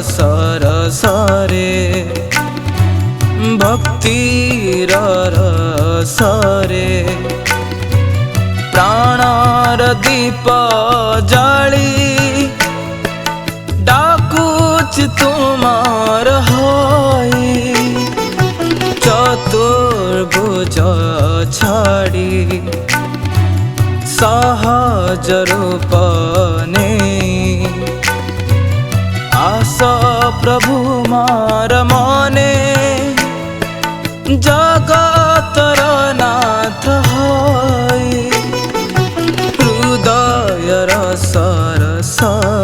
सरसरे भक्तिर रसरे प्राणर दीप जाली डाकुच तुमार होई चतुर्भुज छाड़ी सहज रूप नेई आस प्रभु मार मने जगतर नाथ होई हृदयर सरसरे।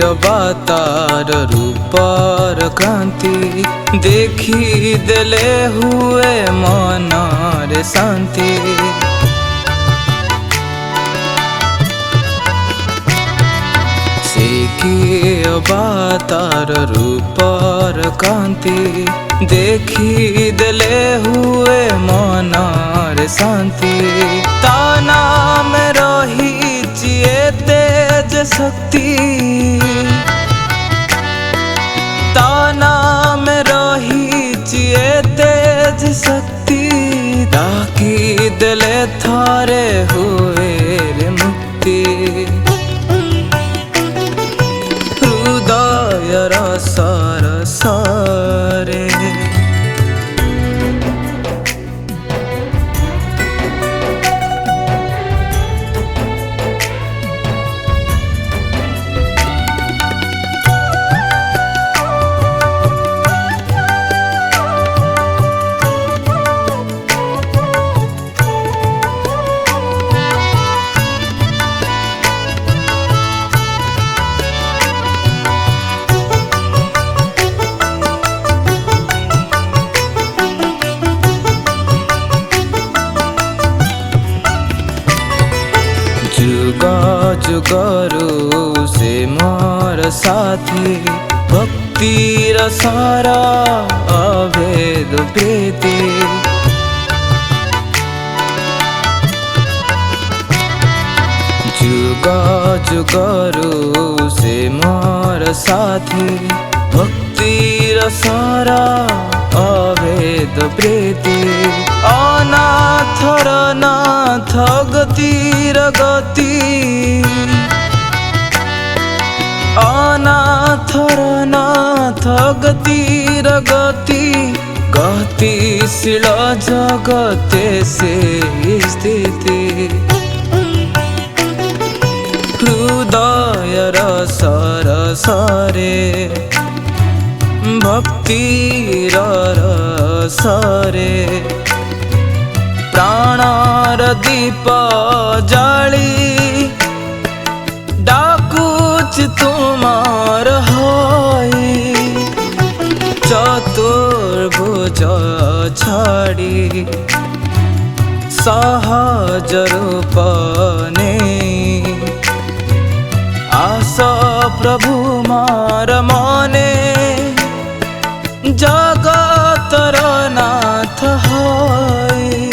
अवतार रूपर क्रांति देखी देले हुए मनर शांति से की अवतार रूपर क्रांति देखी देले हुए मनर शांति ताना में रही चिए तेज शक्ति ताना में रही चिए तेज शक्ति ताकि दिले थारे हुए रे मुक्ति हृदय सरसरे। जुग जुगरु से मोर साथी भक्तिर सारा अभेद प्रीति जुग जुगरु से मोर साथी भक्तिर सारा अभेद प्रीति अनाथर नाथ गतिर गति अनाथर नाथ गतिर गति गतिशील जगते से स्थिति हृदय सरसरे भक्तिर रसरे प्राणर दीप जाली डाकुच तुमार होई चतुर्भुज छाड़ी सहज रूप नेई आस प्रभु मार मने जगतर नाथ होई